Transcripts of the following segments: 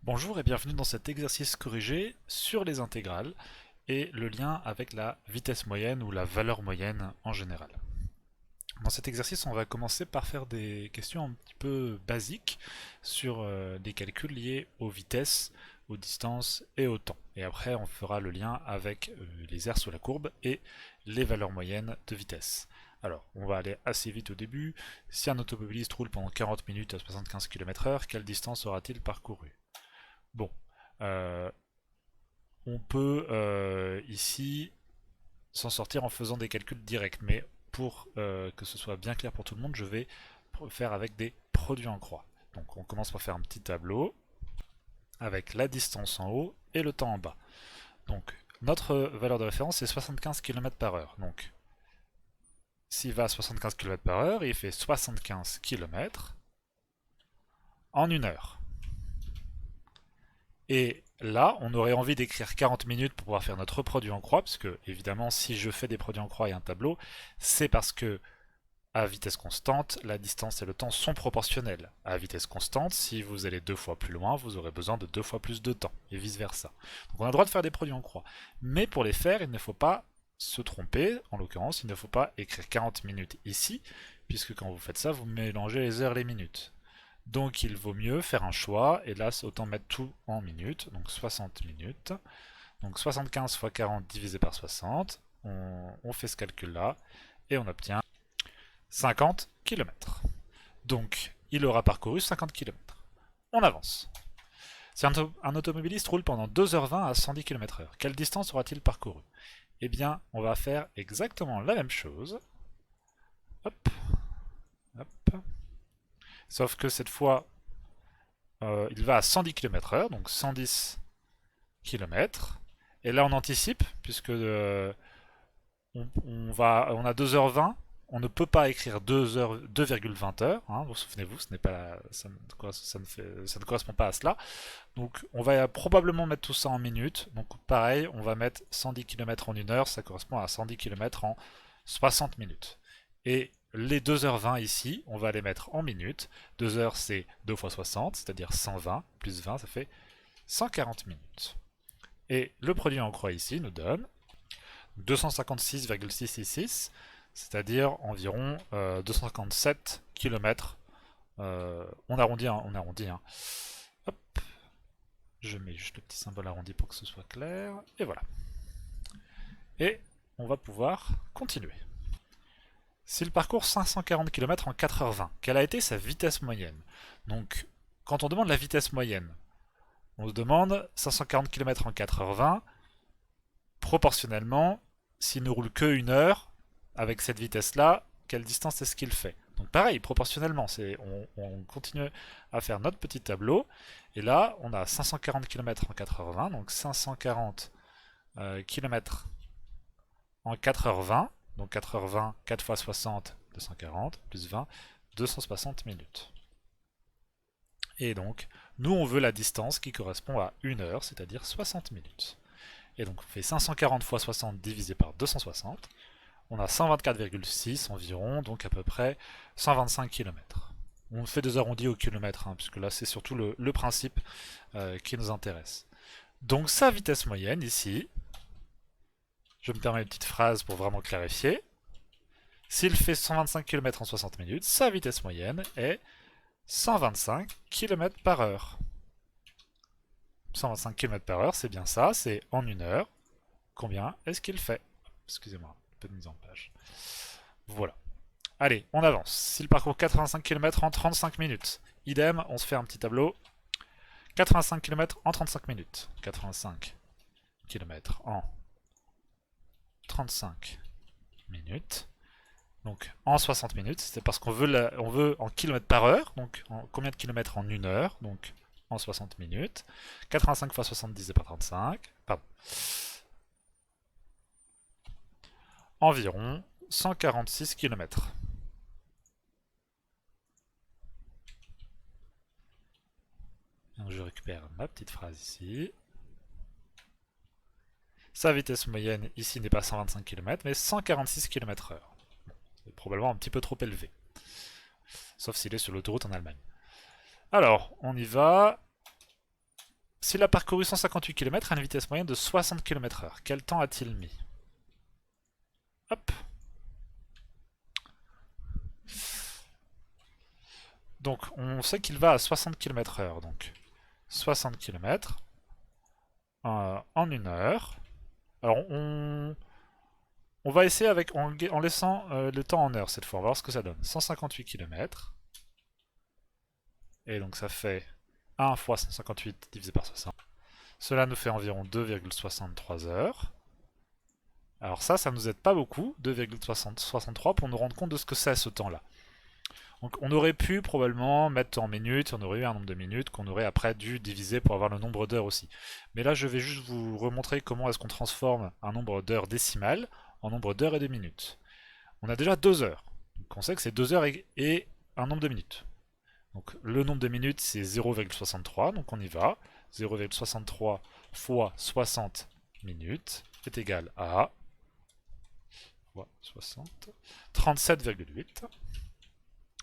Bonjour et bienvenue dans cet exercice corrigé sur les intégrales et le lien avec la vitesse moyenne ou la valeur moyenne en général. Dans cet exercice, on va commencer par faire des questions un petit peu basiques sur les calculs liés aux vitesses, aux distances et au temps. Et après, on fera le lien avec les aires sous la courbe et les valeurs moyennes de vitesse. Alors, on va aller assez vite au début. Si un automobiliste roule pendant 40 minutes à 75 km/h, quelle distance aura-t-il parcouru? Bon, euh, on peut ici s'en sortir en faisant des calculs directs, mais pour que ce soit bien clair pour tout le monde, je vais faire avec des produits en croix. Donc on commence par faire un petit tableau avec la distance en haut et le temps en bas. Donc notre valeur de référence c'est 75 km par heure. Donc s'il va à 75 km par heure, il fait 75 km en une heure. Et là, on aurait envie d'écrire 40 minutes pour pouvoir faire notre produit en croix, parce que évidemment, si je fais des produits en croix et un tableau, c'est parce que à vitesse constante, la distance et le temps sont proportionnels. À vitesse constante, si vous allez deux fois plus loin, vous aurez besoin de deux fois plus de temps, et vice versa. Donc on a le droit de faire des produits en croix. Mais pour les faire, il ne faut pas se tromper, en l'occurrence, il ne faut pas écrire 40 minutes ici, puisque quand vous faites ça, vous mélangez les heures et les minutes. Donc il vaut mieux faire un choix, et là autant mettre tout en minutes, donc 60 minutes. Donc 75 fois 40 divisé par 60, on fait ce calcul là, et on obtient 50 km. Donc il aura parcouru 50 km. On avance. Si un automobiliste roule pendant 2h20 à 110 km/h, quelle distance aura-t-il parcouru? Eh bien, on va faire exactement la même chose. Hop, hop. Sauf que cette fois, il va à 110 km/h, donc 110 km. Et là, on anticipe, puisque on a 2h20, on ne peut pas écrire 2,20 heures. Hein, vous souvenez-vous, ce n'est pas, ça ne correspond pas à cela. Donc, on va probablement mettre tout ça en minutes. Donc, pareil, on va mettre 110 km en une heure, ça correspond à 110 km en 60 minutes. Et les 2h20 ici, on va les mettre en minutes. 2 heures, c'est 2 fois 60, c'est-à-dire 120, plus 20, ça fait 140 minutes. Et le produit en croix ici nous donne 256,666, c'est-à-dire environ 257 km. On arrondit, hein, on arrondit. Hein. Hop. Je mets juste le petit symbole arrondi pour que ce soit clair. Et voilà. Et on va pouvoir continuer. S'il parcourt 540 km en 4h20, quelle a été sa vitesse moyenne? Donc, quand on demande la vitesse moyenne, on se demande 540 km en 4h20, proportionnellement, s'il ne roule que une heure, avec cette vitesse-là, quelle distance est-ce qu'il fait? Donc pareil, proportionnellement, on continue à faire notre petit tableau, et là, on a 540 km en 4h20, donc 540 km en 4h20, donc 4h20, 4 fois 60, 240, plus 20, 260 minutes. Et donc, nous, on veut la distance qui correspond à 1 heure, c'est-à-dire 60 minutes. Et donc, on fait 540 fois 60 divisé par 260. On a 124,6 environ, donc à peu près 125 km. On fait des arrondis au kilomètre, hein, puisque là, c'est surtout le principe qui nous intéresse. Donc, sa vitesse moyenne, ici, je me permets une petite phrase pour vraiment clarifier. S'il fait 125 km en 60 minutes, sa vitesse moyenne est 125 km par heure. 125 km par heure, c'est bien ça, c'est en une heure. Combien est-ce qu'il fait? Excusez-moi, un peu de mise en page. Voilà. Allez, on avance. S'il parcourt 85 km en 35 minutes, idem, on se fait un petit tableau. 85 km en 35 minutes. 85 km en 35 minutes. Donc en 60 minutes, c'est parce qu'on veut, on veut en kilomètres par heure, donc combien de kilomètres en une heure, donc en 60 minutes. 85 fois 70 divisé par 35, pardon. Environ 146 km. Donc je récupère ma petite phrase ici. Sa vitesse moyenne ici n'est pas 125 km, mais 146 km/h. C'est probablement un petit peu trop élevé. Sauf s'il est sur l'autoroute en Allemagne. Alors, on y va. s'il a parcouru 158 km à une vitesse moyenne de 60 km/h, quel temps a-t-il mis? Hop. Donc, on sait qu'il va à 60 km/h. Donc, 60 km en 1 heure. Alors, on va essayer en laissant le temps en heure cette fois. On va voir ce que ça donne. 158 km. Et donc, ça fait 1 fois 158 divisé par 60. Cela nous fait environ 2,63 heures. Alors ça nous aide pas beaucoup, 2,63 pour nous rendre compte de ce que c'est ce temps-là. Donc on aurait pu probablement mettre en minutes, on aurait eu un nombre de minutes qu'on aurait après dû diviser pour avoir le nombre d'heures aussi. Mais là je vais juste vous remontrer comment est-ce qu'on transforme un nombre d'heures décimales en nombre d'heures et de minutes. On a déjà 2 heures. Donc on sait que c'est 2 heures et un nombre de minutes. Donc le nombre de minutes c'est 0,63, donc on y va. 0,63 fois 60 minutes est égal à 60, 37,8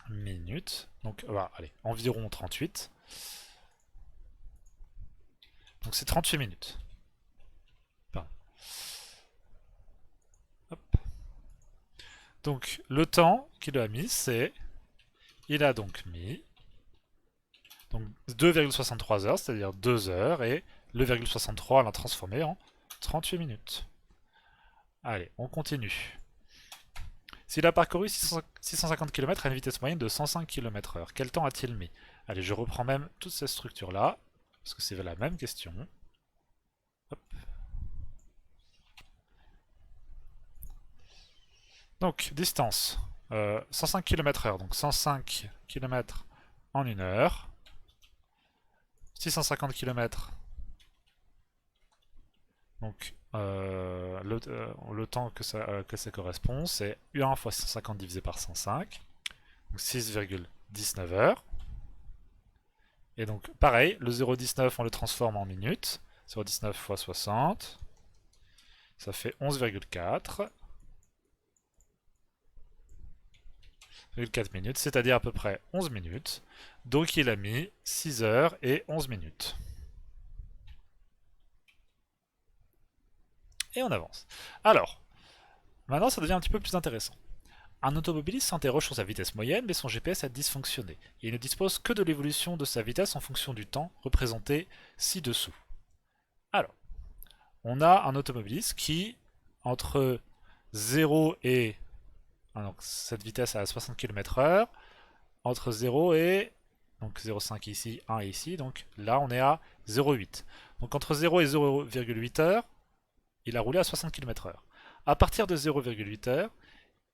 minutes. Donc voilà, allez, environ 38. Donc c'est 38 minutes. Pardon. Hop. Donc le temps qu'il a mis, c'est... Il a donc mis donc 2,63 heures, c'est-à-dire 2 heures, et le 0,63 l'a transformé en 38 minutes. Allez, on continue. S'il a parcouru 650 km à une vitesse moyenne de 105 km/h, quel temps a-t-il mis? Allez, je reprends même toute cette structure-là, parce que c'est la même question. Hop. Donc, distance, 105 km/h, donc 105 km en 1 heure. 650 km, donc le temps que ça correspond, c'est 1 fois 150 divisé par 105, donc 6,19 heures. Et donc pareil, le 0,19 on le transforme en minutes, 0,19 fois 60, ça fait 11,4 minutes, c'est-à-dire à peu près 11 minutes. Donc il a mis 6 heures et 11 minutes. Et on avance. Alors, maintenant ça devient un petit peu plus intéressant. Un automobiliste s'interroge sur sa vitesse moyenne, mais son GPS a dysfonctionné. Et il ne dispose que de l'évolution de sa vitesse en fonction du temps, représenté ci-dessous. Alors, on a un automobiliste qui, entre 0 et... donc cette vitesse à 60 km/h, entre 0 et... donc 0,5 ici, 1 ici, donc là on est à 0,8. Donc entre 0 et 0,8 heures, il a roulé à 60 km/h. À partir de 0,8 heures,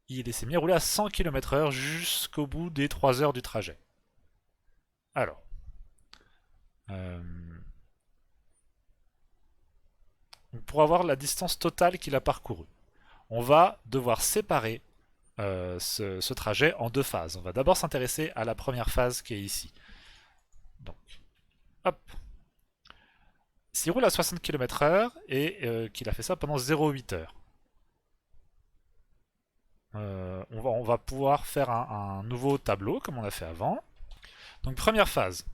il s'est mis à rouler à 100 km/h jusqu'au bout des 3 heures du trajet. Alors, pour avoir la distance totale qu'il a parcourue, on va devoir séparer ce trajet en 2 phases. On va d'abord s'intéresser à la première phase qui est ici. Donc, hop. S'il roule à 60 km/h et qu'il a fait ça pendant 0,8 heures, on va pouvoir faire un nouveau tableau comme on a fait avant. Donc première phase,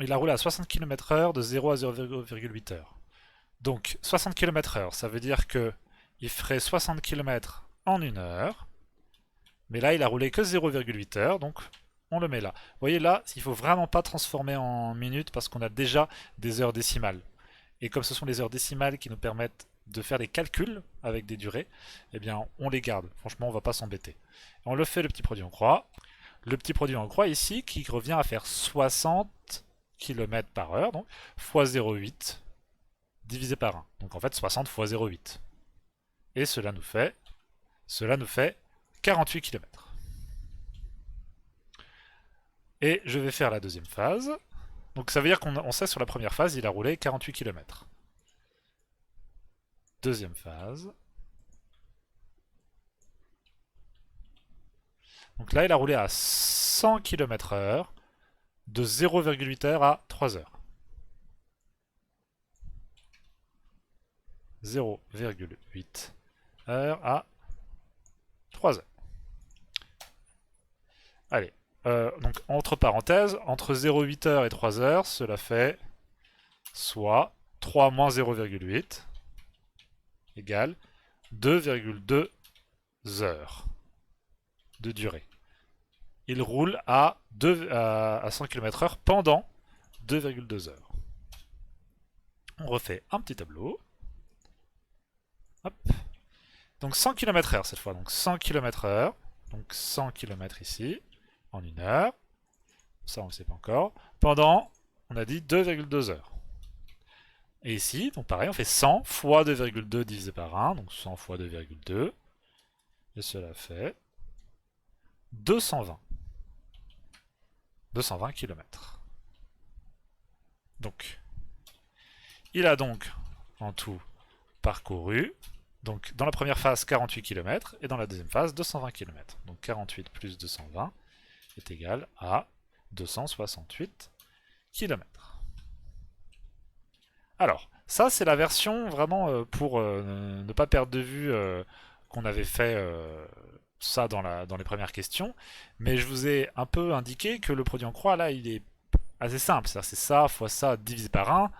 il a roulé à 60 km/h de 0 à 0,8 heures. Donc 60 km/h, ça veut dire que il ferait 60 km en 1 heure, mais là il a roulé que 0,8 heures, donc on le met là. Vous voyez là, il ne faut vraiment pas transformer en minutes parce qu'on a déjà des heures décimales. Et comme ce sont les heures décimales qui nous permettent de faire des calculs avec des durées, eh bien on les garde. Franchement, on va pas s'embêter. On le fait le petit produit en croix. Le petit produit en croix ici qui revient à faire 60 km par heure, donc fois 0,8 divisé par 1. Donc en fait 60 fois 0,8. Et cela nous fait 48 km. Et je vais faire la deuxième phase. Donc ça veut dire qu'on sait sur la première phase, il a roulé 48 km. Deuxième phase. Donc là, il a roulé à 100 km/h de 0,8 heures à 3 heures. 0,8 heures à 3 heures. Allez, donc entre parenthèses, entre 0,8 heures et 3 heures, cela fait soit 3 moins 0,8 égale 2,2 heures de durée. Il roule à 100 km/h pendant 2,2 heures. On refait un petit tableau. Hop. Donc 100 km/h cette fois. Donc 100 km/h. Donc 100 km ici. En 1 heure. Ça on ne sait pas encore. Pendant, on a dit 2,2 heures. Et ici, donc pareil, on fait 100 fois 2,2 divisé par 1. Donc 100 fois 2,2. Et cela fait 220. 220 km. Donc, il a donc en tout parcouru, donc dans la première phase 48 km et dans la deuxième phase 220 km. Donc 48 plus 220 est égal à 268 km. Alors, ça c'est la version vraiment pour ne pas perdre de vue qu'on avait fait ça dans les premières questions. Mais je vous ai un peu indiqué que le produit en croix là il est assez simple. C'est ça fois ça divisé par 1.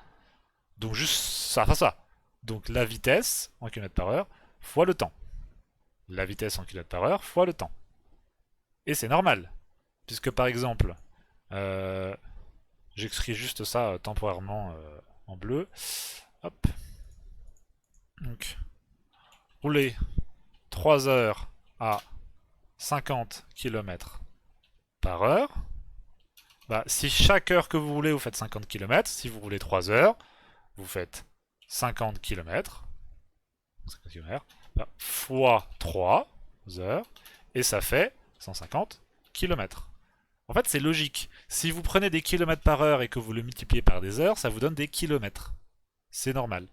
Donc juste ça fois ça. Donc la vitesse en km par heure fois le temps. La vitesse en km par heure fois le temps. Et c'est normal. Puisque par exemple, j'écris juste ça temporairement en bleu. Hop. Donc, rouler 3 heures à 50 km par heure. Bah, si chaque heure que vous roulez, vous faites 50 km, si vous roulez 3 heures, vous faites 50 km, bah, fois 3 heures, et ça fait 150 km. En fait, c'est logique. Si vous prenez des kilomètres par heure et que vous le multipliez par des heures, ça vous donne des kilomètres. C'est normal.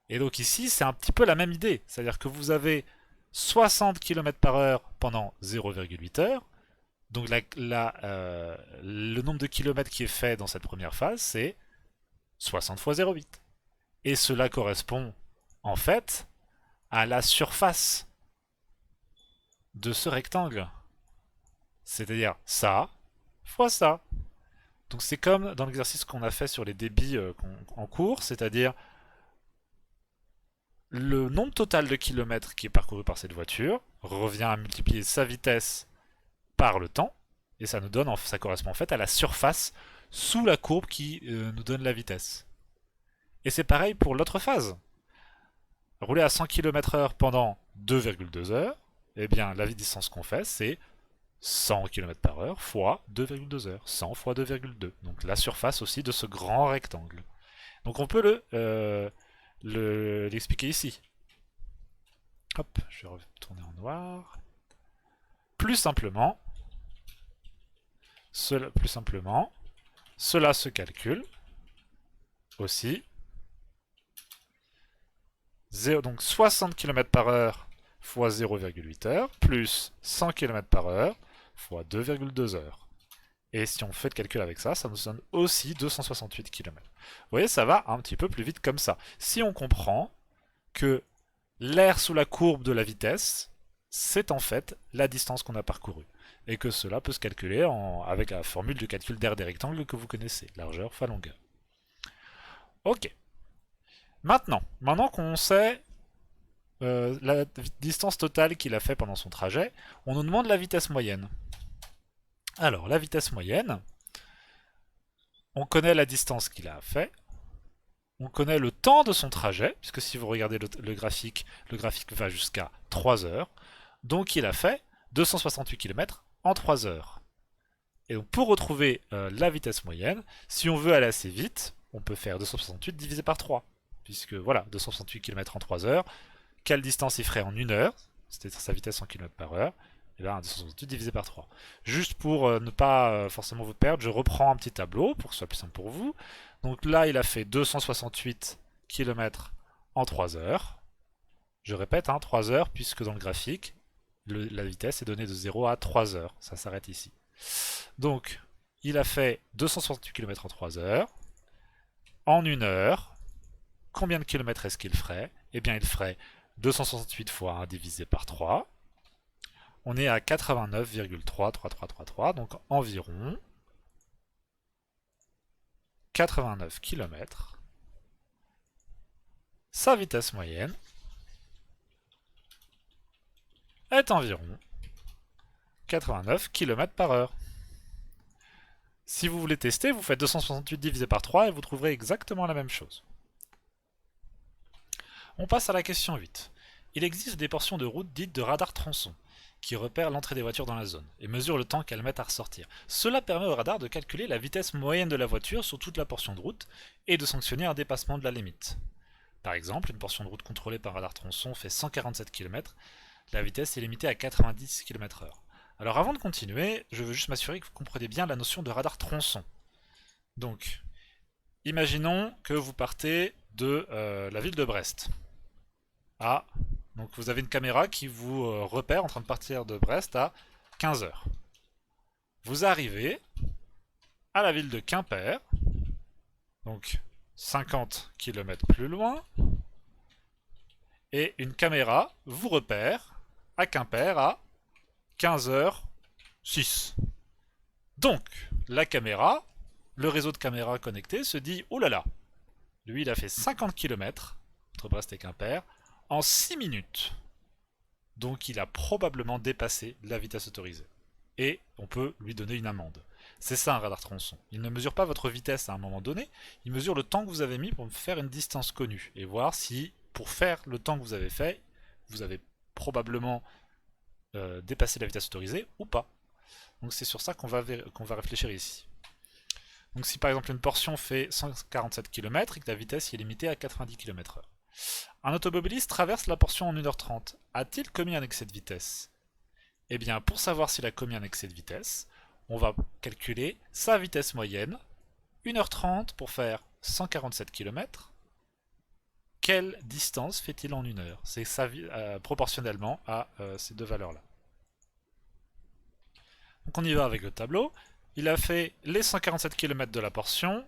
Et donc ici, c'est un petit peu la même idée. C'est-à-dire que vous avez 60 km par heure pendant 0,8 heures. Donc le nombre de kilomètres qui est fait dans cette première phase, c'est 60 fois 0,8. Et cela correspond, en fait, à la surface de ce rectangle. C'est-à-dire ça fois ça. Donc c'est comme dans l'exercice qu'on a fait sur les débits en cours, c'est-à-dire le nombre total de kilomètres qui est parcouru par cette voiture revient à multiplier sa vitesse par le temps, et ça nous donne, ça correspond en fait à la surface sous la courbe qui nous donne la vitesse. Et c'est pareil pour l'autre phase. Rouler à 100 km/h pendant 2,2 heures, eh bien la distance qu'on fait c'est 100 km/h fois 2,2 heures. 100 fois 2,2. Donc la surface aussi de ce grand rectangle. Donc on peut l'expliquer ici. Hop, je vais retourner en noir. Plus simplement, cela se calcule aussi. Donc 60 km/h fois 0,8 heures plus 100 km/h fois 2,2 heures. Et si on fait le calcul avec ça, ça nous donne aussi 268 km. Vous voyez, ça va un petit peu plus vite comme ça. Si on comprend que l'air sous la courbe de la vitesse, c'est en fait la distance qu'on a parcourue. Et que cela peut se calculer avec la formule de calcul d'air des rectangles que vous connaissez, largeur fois longueur. Ok. Maintenant qu'on sait la distance totale qu'il a fait pendant son trajet, on nous demande la vitesse moyenne. Alors, la vitesse moyenne, on connaît la distance qu'il a fait, on connaît le temps de son trajet, puisque si vous regardez le graphique va jusqu'à 3 heures, donc il a fait 268 km en 3 heures. Et donc pour retrouver la vitesse moyenne, si on veut aller assez vite, on peut faire 268 divisé par 3, puisque voilà, 268 km en 3 heures, quelle distance il ferait en 1 heure, c'est-à-dire sa vitesse en km par heure, et là 268 divisé par 3. Juste pour ne pas forcément vous perdre, je reprends un petit tableau pour que ce soit plus simple pour vous. Donc là il a fait 268 km en 3 heures. Je répète, 3 heures, puisque dans le graphique, la vitesse est donnée de 0 à 3 heures. Ça s'arrête ici. Donc, il a fait 268 km en 3 heures. En 1 heure, combien de kilomètres est-ce qu'il ferait? Eh bien, il ferait 268 fois 1 divisé par 3. On est à 89,33333, donc environ 89 km. Sa vitesse moyenne est environ 89 km par heure. Si vous voulez tester, vous faites 268 divisé par 3 et vous trouverez exactement la même chose. On passe à la question 8. Il existe des portions de route dites de radar tronçon, qui repèrent l'entrée des voitures dans la zone, et mesurent le temps qu'elles mettent à ressortir. Cela permet au radar de calculer la vitesse moyenne de la voiture sur toute la portion de route, et de sanctionner un dépassement de la limite. Par exemple, une portion de route contrôlée par radar tronçon fait 147 km, la vitesse est limitée à 90 km/h. Alors avant de continuer, je veux juste m'assurer que vous comprenez bien la notion de radar tronçon. Donc, imaginons que vous partez de la ville de Brest. Ah, donc vous avez une caméra qui vous repère en train de partir de Brest à 15 h. Vous arrivez à la ville de Quimper, donc 50 km plus loin, et une caméra vous repère à Quimper à 15h06. Donc, la caméra, le réseau de caméras connectées se dit, oh là là, lui il a fait 50 km entre Brest et Quimper en 6 minutes. Donc il a probablement dépassé la vitesse autorisée. Et on peut lui donner une amende. C'est ça un radar tronçon. Il ne mesure pas votre vitesse à un moment donné, il mesure le temps que vous avez mis pour faire une distance connue. Et voir si, pour faire le temps que vous avez fait, vous avez probablement dépassé la vitesse autorisée ou pas. Donc c'est sur ça qu'on va réfléchir ici. Donc si par exemple une portion fait 147 km et que la vitesse est limitée à 90 km/h. Un automobiliste traverse la portion en 1h30. A-t-il commis un excès de vitesse? Eh bien, pour savoir s'il a commis un excès de vitesse, on va calculer sa vitesse moyenne, 1h30 pour faire 147 km. Quelle distance fait-il en 1 heure? C'est proportionnellement à ces deux valeurs-là. Donc on y va avec le tableau. Il a fait les 147 km de la portion.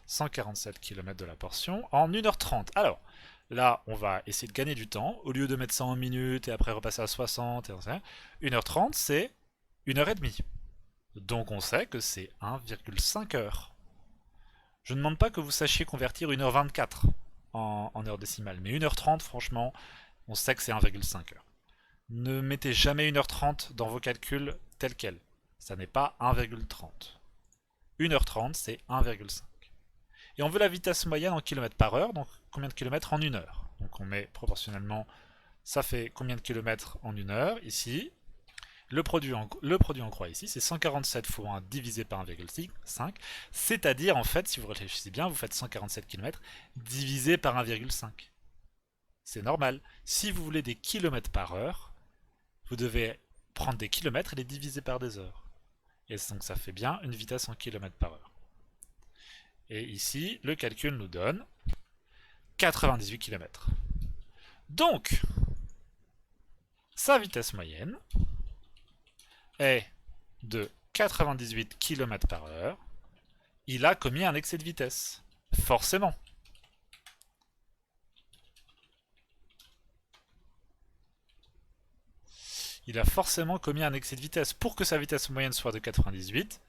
147 km de la portion en 1h30. Alors, là, on va essayer de gagner du temps. Au lieu de mettre ça en minutes et après repasser à 60, 1h30, c'est 1h30. Donc on sait que c'est 1,5 heures. Je ne demande pas que vous sachiez convertir 1h24 en heure décimale, mais 1h30, franchement, on sait que c'est 1,5 heures. Ne mettez jamais 1h30 dans vos calculs tels quels. Ça n'est pas 1,30. 1h30, c'est 1,5. Et on veut la vitesse moyenne en km par heure, donc combien de kilomètres en 1 heure. Donc on met proportionnellement, ça fait combien de kilomètres en 1 heure, ici. Le produit en croix ici, c'est 147 fois 1 divisé par 1,5, c'est-à-dire en fait, si vous réfléchissez bien, vous faites 147 km divisé par 1,5. C'est normal. Si vous voulez des kilomètres par heure, vous devez prendre des kilomètres et les diviser par des heures. Et donc ça fait bien une vitesse en kilomètres par heure. Et ici, le calcul nous donne 98 km. Donc, sa vitesse moyenne est de 98 km par heure. Il a commis un excès de vitesse. Forcément. Il a forcément commis un excès de vitesse. Pour que sa vitesse moyenne soit de 98,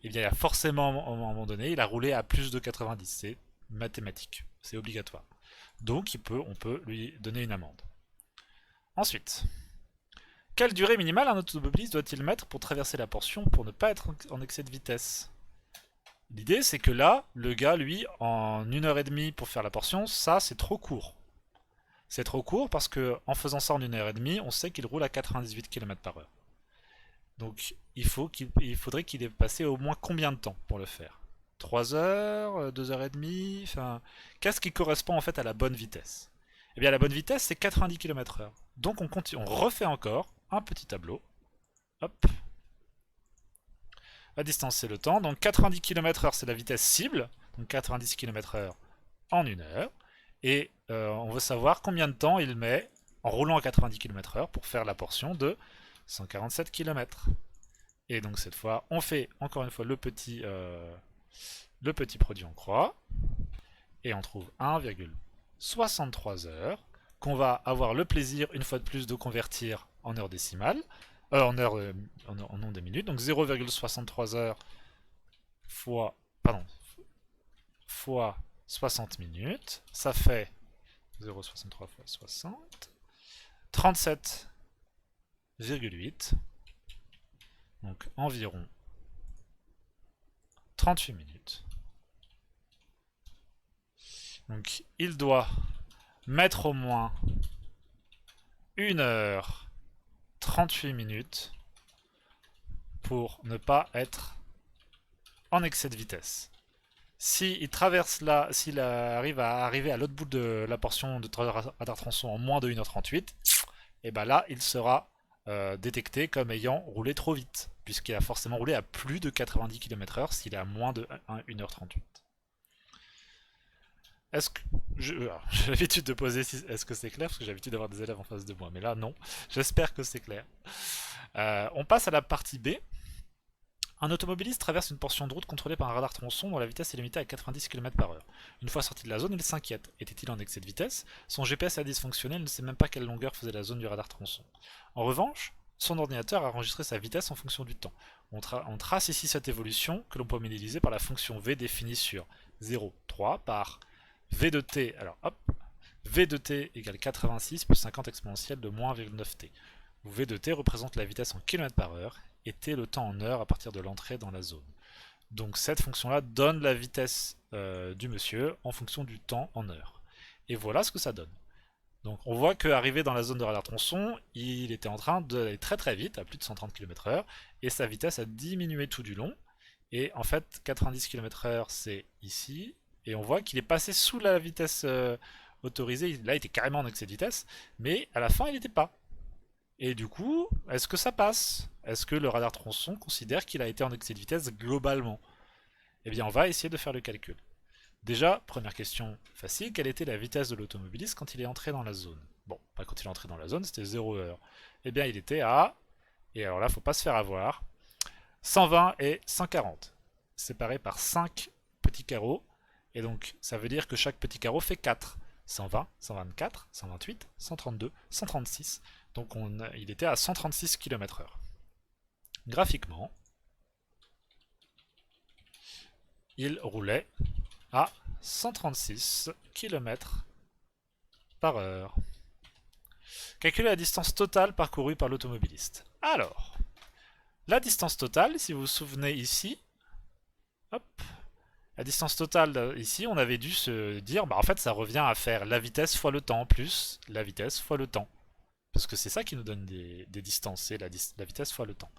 eh bien, il a forcément, à un moment donné, il a roulé à plus de 90. C'est mathématique. C'est obligatoire. Donc, on peut lui donner une amende. Ensuite, quelle durée minimale un automobiliste doit-il mettre pour traverser la portion pour ne pas être en excès de vitesse? L'idée, c'est que là, le gars, lui, en 1h30 pour faire la portion, ça, c'est trop court. C'est trop court parce qu'en faisant ça en 1h30, on sait qu'il roule à 98 km par heure. Donc il faudrait qu'il ait passé au moins combien de temps pour le faire? 3 heures, 2h30, enfin... Qu'est-ce qui correspond en fait à la bonne vitesse? Eh bien la bonne vitesse c'est 90 km/h. Donc on refait encore un petit tableau. Hop. La distance c'est le temps. Donc 90 km/h c'est la vitesse cible. Donc 90 km/h en 1 heure. Et on veut savoir combien de temps il met en roulant à 90 km/h pour faire la portion de 147 km. Et donc cette fois, on fait encore une fois le petit produit en croix. Et on trouve 1,63 heures qu'on va avoir le plaisir, une fois de plus, de convertir en heure décimale. En nombre de minutes. Donc 0,63 heures fois... Pardon. fois 60 minutes, ça fait 0,63 fois 60, 37,8, donc environ 38 minutes. Donc il doit mettre au moins 1 heure 38 minutes pour ne pas être en excès de vitesse. S'il traverse là, s'il arrive à arriver à l'autre bout de la portion de radar tronçon en moins de 1h38, et ben là il sera détecté comme ayant roulé trop vite, puisqu'il a forcément roulé à plus de 90 km/h s'il est à moins de 1h38. Est-ce que j'ai l'habitude de poser est-ce que c'est clair, parce que j'ai l'habitude d'avoir des élèves en face de moi, mais là non. J'espère que c'est clair. On passe à la partie B. Un automobiliste traverse une portion de route contrôlée par un radar tronçon dont la vitesse est limitée à 90 km/h. Une fois sorti de la zone, il s'inquiète. Était-il en excès de vitesse? Son GPS a dysfonctionné, il ne sait même pas quelle longueur faisait la zone du radar tronçon. En revanche, son ordinateur a enregistré sa vitesse en fonction du temps. On trace ici cette évolution que l'on peut modéliser par la fonction V définie sur 0,3 par V de t. Alors hop, V de t égale 86 plus 50 exponentielle de moins 1,9 t. Où V de t représente la vitesse en km/h et t le temps en heure à partir de l'entrée dans la zone. Donc cette fonction-là donne la vitesse du monsieur en fonction du temps en heure. Et voilà ce que ça donne. Donc on voit qu'arrivé dans la zone de radar tronçon, il était en train d'aller très très vite, à plus de 130 km/h, et sa vitesse a diminué tout du long. Et en fait, 90 km/h c'est ici, et on voit qu'il est passé sous la vitesse autorisée. Là il était carrément en excès de vitesse, mais à la fin il n'était pas. Et du coup, est-ce que ça passe? Est-ce que le radar tronçon considère qu'il a été en excès de vitesse globalement? Eh bien, on va essayer de faire le calcul. Déjà, première question facile, quelle était la vitesse de l'automobiliste quand il est entré dans la zone? Bon, pas quand il est entré dans la zone, c'était 0 heure. Eh bien, il était à, et alors là, faut pas se faire avoir, 120 et 140, séparés par 5 petits carreaux, et donc ça veut dire que chaque petit carreau fait 4. 120, 124, 128, 132, 136. Donc il était à 136 km/h. Graphiquement, il roulait à 136 km/h. Calculez la distance totale parcourue par l'automobiliste. Alors, la distance totale, si vous vous souvenez ici, hop, la distance totale ici, on avait dû se dire, bah en fait ça revient à faire la vitesse fois le temps plus la vitesse fois le temps. Parce que c'est ça qui nous donne des distances, c'est la vitesse fois le temps.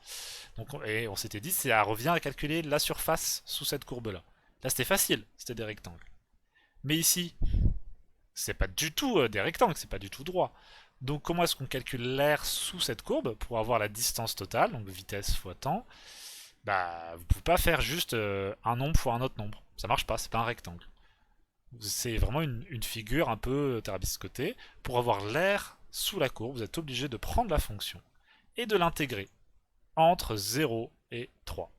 Donc, et on s'était dit, ça revient à calculer la surface sous cette courbe-là. Là, c'était facile, c'était des rectangles. Mais ici, c'est pas du tout des rectangles, c'est pas du tout droit. Donc, comment est-ce qu'on calcule l'air sous cette courbe pour avoir la distance totale, donc vitesse fois temps? Bah, vous pouvez pas faire juste un nombre fois un autre nombre. Ça marche pas, c'est pas un rectangle. C'est vraiment une figure un peu tarabiscotée. Pour avoir l'air sous la courbe, vous êtes obligé de prendre la fonction et de l'intégrer entre 0 et 3.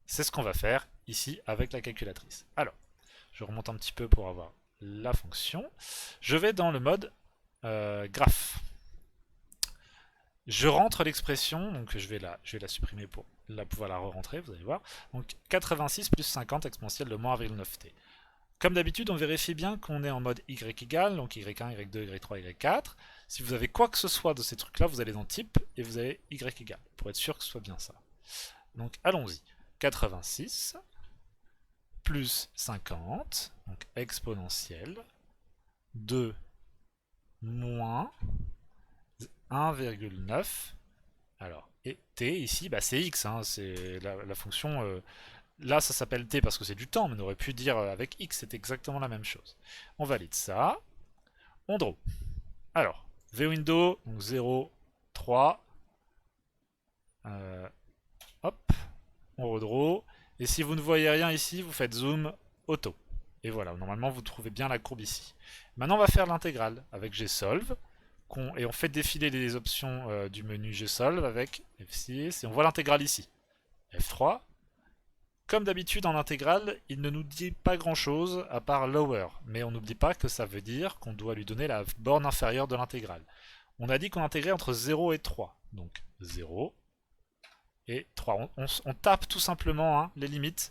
C'est ce qu'on va faire ici avec la calculatrice. Alors, je remonte un petit peu pour avoir la fonction. Je vais dans le mode graphe. Je rentre l'expression, donc je vais la supprimer pour pouvoir la re-rentrer, vous allez voir. Donc 86 plus 50 exponentielle de moins 1,9t. Comme d'habitude, on vérifie bien qu'on est en mode y égal, donc y1, y2, y3, y4. Si vous avez quoi que ce soit de ces trucs-là, vous allez dans type et vous avez y égal, pour être sûr que ce soit bien ça. Donc allons-y. 86 plus 50, donc exponentielle, de moins 1,9. Alors, et t ici, bah, c'est x, hein, c'est la fonction... là, ça s'appelle t parce que c'est du temps, mais on aurait pu dire avec x, c'est exactement la même chose. On valide ça. On draw. Alors, vwindow, donc 0, 3. Hop, on redraw. Et si vous ne voyez rien ici, vous faites zoom auto. Et voilà, normalement, vous trouvez bien la courbe ici. Maintenant, on va faire l'intégrale avec gsolve. Et on fait défiler les options du menu gsolve avec F6. Et on voit l'intégrale ici. F3. Comme d'habitude en intégrale, il ne nous dit pas grand chose à part lower, mais on n'oublie pas que ça veut dire qu'on doit lui donner la borne inférieure de l'intégrale. On a dit qu'on intégrait entre 0 et 3, donc 0 et 3. On tape tout simplement hein, les limites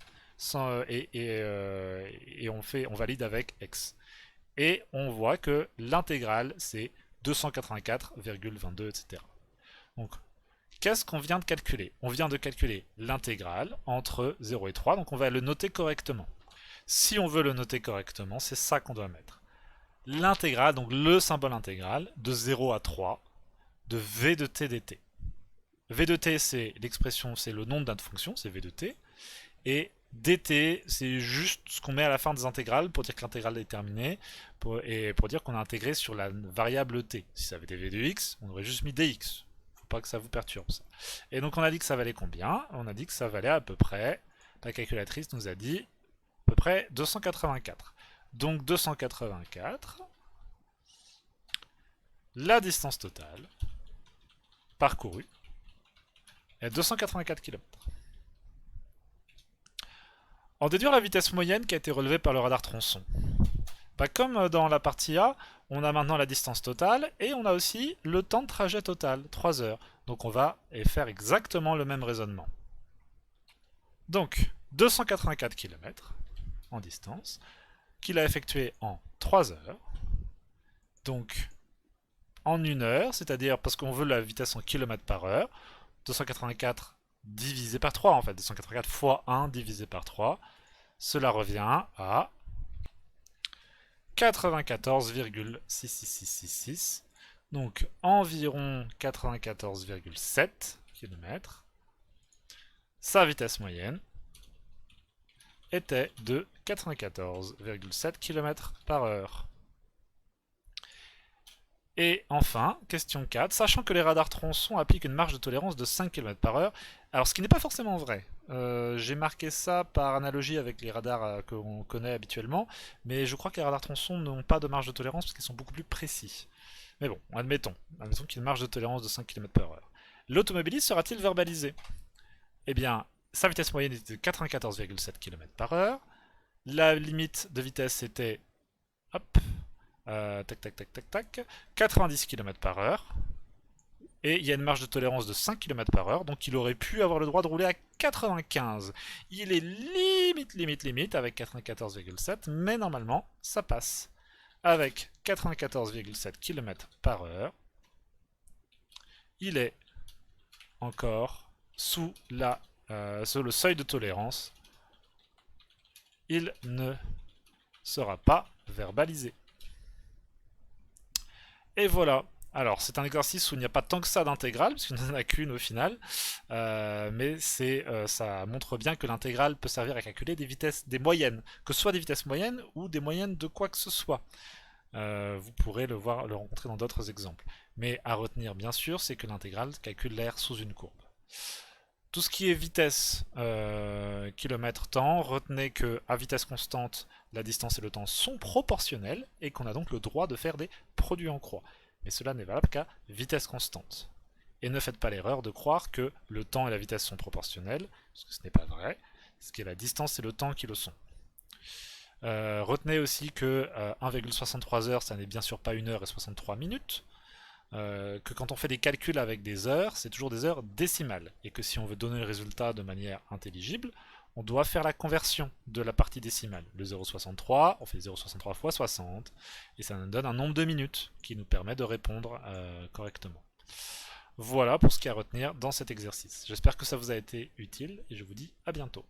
et on valide avec x. Et on voit que l'intégrale, c'est 284,22, etc. Donc, qu'est-ce qu'on vient de calculer? On vient de calculer l'intégrale entre 0 et 3, donc on va le noter correctement. Si on veut le noter correctement, c'est ça qu'on doit mettre. L'intégrale, donc le symbole intégral, de 0 à 3, de v de t dt. V de t, c'est l'expression, c'est le nom de notre fonction, c'est v de t. Et dt, c'est juste ce qu'on met à la fin des intégrales pour dire que l'intégrale est terminée et pour dire qu'on a intégré sur la variable t. Si ça avait été v de x, on aurait juste mis dx. Faut pas que ça vous perturbe ça. Et donc on a dit que ça valait combien? On a dit que ça valait à peu près, la calculatrice nous a dit, à peu près 284. Donc 284, la distance totale parcourue est 284 km. En déduire la vitesse moyenne qui a été relevée par le radar tronçon. Pas comme dans la partie A, on a maintenant la distance totale et on a aussi le temps de trajet total, 3 heures. Donc on va faire exactement le même raisonnement. Donc 284 km en distance, qu'il a effectué en 3 heures. Donc en 1 heure, c'est-à-dire parce qu'on veut la vitesse en km par heure, 284 divisé par 3 en fait, 284 fois 1 divisé par 3, cela revient à 94,66666, donc environ 94,7 km. Sa vitesse moyenne était de 94,7 km par heure. Et enfin, question 4, sachant que les radars tronçons appliquent une marge de tolérance de 5 km par heure, alors ce qui n'est pas forcément vrai. J'ai marqué ça par analogie avec les radars que l'on connaît habituellement, mais je crois que les radars tronçons n'ont pas de marge de tolérance parce qu'ils sont beaucoup plus précis. Mais bon, admettons qu'il y ait une marge de tolérance de 5 km par heure. L'automobiliste sera-t-il verbalisé? Eh bien, sa vitesse moyenne était de 94,7 km par heure, la limite de vitesse était, hop, tac tac tac tac tac, 90 km par heure, et il y a une marge de tolérance de 5 km par heure, donc il aurait pu avoir le droit de rouler à 95. Il est limite avec 94,7, mais normalement ça passe. Avec 94,7 km par heure, il est encore sous le seuil de tolérance. Il ne sera pas verbalisé. Et voilà. Alors, c'est un exercice où il n'y a pas tant que ça d'intégrale, parce qu'il n'y en a qu'une au final, mais ça montre bien que l'intégrale peut servir à calculer des vitesses, des moyennes, que ce soit des vitesses moyennes ou des moyennes de quoi que ce soit. Vous pourrez le rencontrer dans d'autres exemples. Mais à retenir, bien sûr, c'est que l'intégrale calcule l'air sous une courbe. Tout ce qui est vitesse, kilomètre-temps, retenez que à vitesse constante, la distance et le temps sont proportionnels et qu'on a donc le droit de faire des produits en croix. Mais cela n'est valable qu'à vitesse constante. Et ne faites pas l'erreur de croire que le temps et la vitesse sont proportionnels, parce que ce n'est pas vrai. Ce qui est la distance et le temps qui le sont. Retenez aussi que 1,63 heures, ça n'est bien sûr pas 1 heure et 63 minutes. Que quand on fait des calculs avec des heures, c'est toujours des heures décimales. Et que si on veut donner le résultat de manière intelligible, on doit faire la conversion de la partie décimale. Le 0,63, on fait 0,63 fois 60, et ça nous donne un nombre de minutes qui nous permet de répondre correctement. Voilà pour ce qu'il y a à retenir dans cet exercice. J'espère que ça vous a été utile, et je vous dis à bientôt.